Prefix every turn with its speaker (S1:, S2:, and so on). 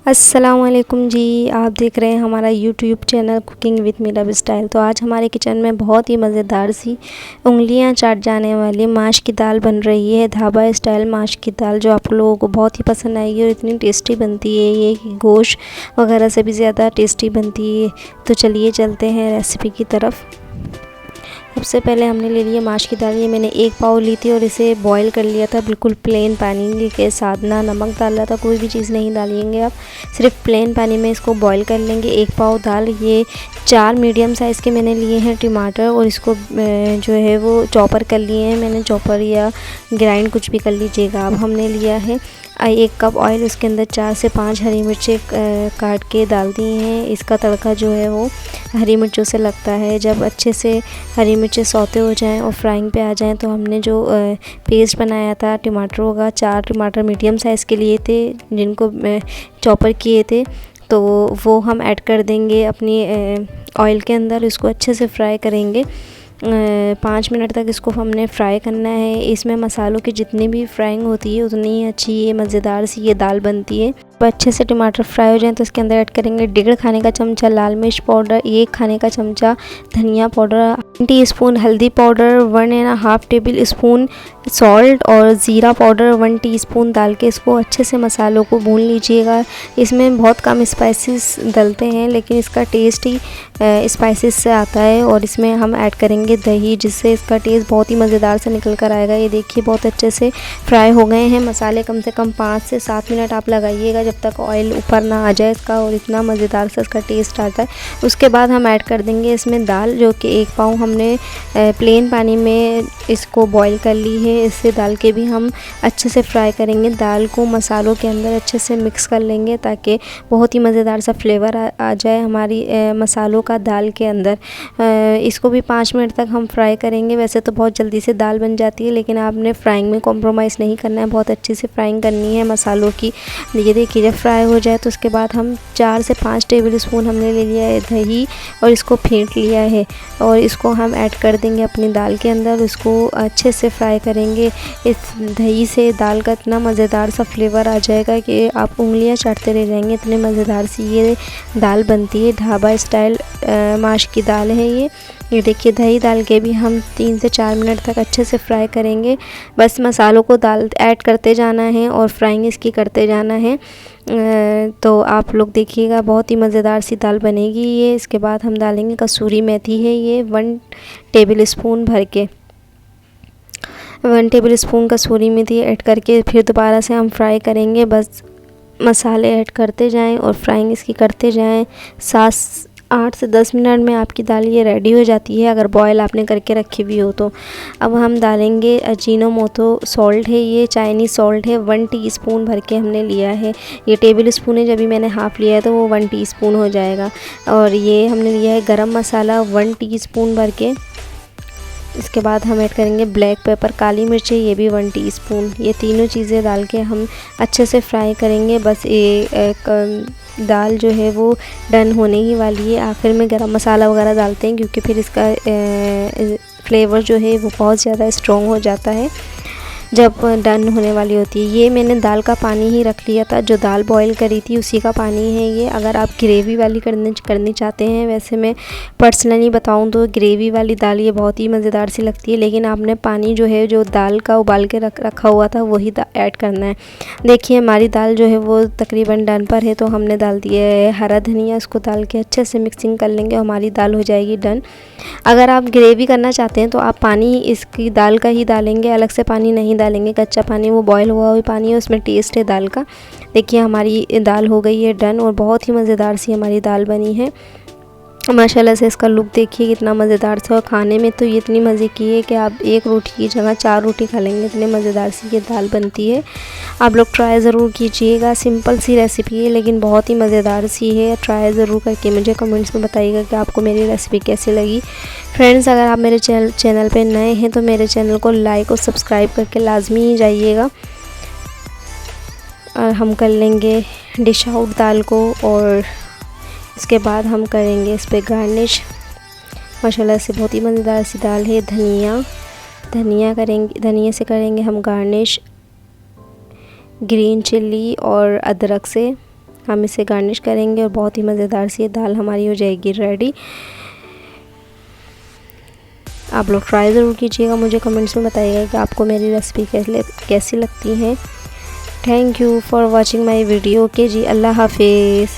S1: अस्सलाम वालेकुम जी। आप देख रहे हैं हमारा YouTube channel cooking with Meera style. तो आज हमारे किचन में बहुत ही मज़ेदार सी उंगलियां चाट जाने वाली माश की दाल बन रही है। ढाबा स्टाइल माश की दाल जो आप लोगों को बहुत ही पसंद आएगी और इतनी टेस्टी बनती है ये कि गोश्त वगैरह से भी ज़्यादा टेस्टी बनती है। तो चलिए चलते हैं रेसिपी की तरफ। सबसे पहले हमने ले लिया माश की दाल। ये मैंने 1 पाव ली थी और इसे बॉईल कर लिया था बिल्कुल प्लेन पानी के साथ। ना नमक डाला था, कोई भी चीज़ नहीं डालेंगे आप, सिर्फ प्लेन पानी में इसको बॉईल कर लेंगे। 1 पाव दाल। ये 4 मीडियम साइज़ के मैंने लिए हैं टमाटर और इसको जो है वो चॉपर कर लिए हैं मैंने, चॉपर या ग्राइंड कुछ भी कर लीजिएगा। अब हमने लिया है 1 कप ऑयल, उसके अंदर 4 से 5 हरी मिर्चें काट के डाल दी हैं। इसका तड़का जो है वो हरी मिर्चों से लगता है। जब अच्छे से हरी मिर्चें सौते हो जाएं और फ्राइंग पे आ जाएं तो हमने जो पेस्ट बनाया था टमाटरों का, 4 टमाटर मीडियम साइज़ के लिए थे जिनको चॉपर किए थे, तो वो हम ऐड कर देंगे अपनी ऑयल के अंदर। इसको अच्छे से फ्राई करेंगे। 5 मिनट तक इसको हमने फ्राई करना है। इसमें मसालों की जितनी भी फ्राइंग होती है उतनी ही अच्छी ये मज़ेदार सी ये दाल बनती है। तो अच्छे से टमाटर फ्राई हो जाएं तो इसके अंदर ऐड करेंगे 1.5 खाने का चमचा लाल मिर्च पाउडर, 1 खाने का चमचा धनिया पाउडर, 1 टीस्पून हल्दी पाउडर, 1.5 टेबल स्पून सॉल्ट और ज़ीरा पाउडर 1 टीस्पून डाल के इसको अच्छे से मसालों को भून लीजिएगा। इसमें बहुत कम स्पाइसेस डलते हैं लेकिन इसका टेस्ट ही स्पाइसेस से आता है। और इसमें हम ऐड करेंगे दही, जिससे इसका टेस्ट बहुत ही मज़ेदार से निकल कर आएगा। ये देखिए बहुत अच्छे से फ्राई हो गए हैं मसाले। कम से कम 5 से 7 मिनट आप लगाइएगा जब तक ऑयल ऊपर ना आ जाए इसका, और इतना मज़ेदार से इसका टेस्ट आता है। उसके बाद हम ऐड कर देंगे इसमें दाल, जो कि 1 पाव हमने प्लेन पानी में इसको बॉईल कर ली है। इससे दाल के भी हम अच्छे से फ्राई करेंगे। दाल को मसालों के अंदर अच्छे से मिक्स कर लेंगे ताकि बहुत ही मज़ेदार सा फ्लेवर आ जाए हमारी मसालों का दाल के अंदर। इसको भी 5 मिनट तक हम फ्राई करेंगे। वैसे तो बहुत जल्दी से दाल बन जाती है लेकिन आपने फ्राइंग में कॉम्प्रोमाइज़ नहीं करना है, बहुत अच्छे से फ्राइंग करनी है मसालों की। ये देखिए जब फ्राई हो जाए तो उसके बाद हम 4 से 5 टेबल स्पून हमने ले लिया है दही और इसको फेंट लिया है और इसको हम ऐड कर देंगे अपनी दाल के अंदर। इसको अच्छे से फ्राई करेंगे। इस दही से दाल का इतना मज़ेदार सा फ्लेवर आ जाएगा कि आप उंगलियां चाटते रह जाएंगे, इतनी मज़ेदार सी ये दाल बनती है। ढाबा स्टाइल माश की दाल है ये देखिए दही डाल के भी हम 3 से 4 मिनट तक अच्छे से फ्राई करेंगे। बस मसालों को दाल ऐड करते जाना है और फ्राइंग इसकी करते जाना है। तो आप लोग देखिएगा बहुत ही मज़ेदार सी दाल बनेगी ये। इसके बाद हम डालेंगे कसूरी मेथी है ये 1 टेबल स्पून भर के, 1 टेबल स्पून कसूरी मेथी ऐड करके फिर दोबारा से हम फ्राई करेंगे। बस मसाले ऐड करते जाएं और फ्राइंग इसकी करते जाएं। 8 से 10 मिनट में आपकी दाल ये रेडी हो जाती है अगर बॉयल आपने करके रखी हुई हो तो। अब हम डालेंगे अजीनोमोटो सॉल्ट है ये, चाइनीज़ सॉल्ट है 1 टीस्पून भर के हमने लिया है। ये टेबल स्पून है, जब भी मैंने हाफ़ लिया है तो वो 1 टीस्पून हो जाएगा। और ये हमने लिया है गरम मसाला 1 टीस्पून भर के। इसके बाद हम ऐड करेंगे ब्लैक पेपर, काली मिर्च है ये भी 1 टीस्पून। ये तीनों चीज़ें डाल के हम अच्छे से फ्राई करेंगे। बस ये दाल जो है वो डन होने ही वाली है। आखिर में गरम मसाला वगैरह डालते हैं क्योंकि फिर इसका फ्लेवर जो है वो बहुत ज़्यादा स्ट्रॉन्ग हो जाता है जब डन होने वाली होती है। ये मैंने दाल का पानी ही रख लिया था, जो दाल बॉईल करी थी उसी का पानी है ये। अगर आप ग्रेवी वाली करनी चाहते हैं, वैसे मैं पर्सनली बताऊं तो ग्रेवी वाली दाल ये बहुत ही मज़ेदार सी लगती है, लेकिन आपने पानी जो है जो दाल का उबाल के रखा हुआ था वही ऐड करना है। देखिए हमारी दाल जो है वो तकरीबन डन पर है, तो हमने डाल दिया है हरा धनिया। इसको डाल के अच्छे से मिक्सिंग कर लेंगे, हमारी दाल हो जाएगी डन। अगर आप ग्रेवी करना चाहते हैं तो आप पानी इसकी दाल का ही डालेंगे, अलग से पानी नहीं डालेंगे। कच्चा पानी वो बॉयल हुआ हुआ पानी है, उसमें टेस्ट है दाल का। देखिए हमारी दाल हो गई है डन और बहुत ही मज़ेदार सी हमारी दाल बनी है माशाल्लाह से। इसका लुक देखिए कितना मज़ेदार था और खाने में तो ये इतनी मज़े की है कि आप 1 रोटी की जगह 4 रोटी खा लेंगे, इतनी मज़ेदार सी ये दाल बनती है। आप लोग ट्राई ज़रूर कीजिएगा। सिंपल सी रेसिपी है लेकिन बहुत ही मज़ेदार सी है। ट्राई ज़रूर करके मुझे कमेंट्स में बताइएगा कि आपको मेरी रेसिपी कैसी लगी। फ्रेंड्स अगर आप मेरे चैनल पे नए हैं तो मेरे चैनल को लाइक और सब्सक्राइब करके लाजमी ही जाइएगा। और हम कर लेंगे डिश आउट दाल को और इसके बाद हम करेंगे इस पर गार्निश। माशाल्लाह से बहुत ही मज़ेदार सी दाल है। धनिया से करेंगे हम गार्निश, ग्रीन चिल्ली और अदरक से। हम इसे गार्निश करेंगे और बहुत ही मज़ेदार सी दाल हमारी हो जाएगी रेडी। आप लोग ट्राई ज़रूर कीजिएगा, मुझे कमेंट्स में बताइएगा कि आपको मेरी रेसिपी कैसी लगती है। Thank you for watching my video. Okay जी, अल्लाह हाफिज़।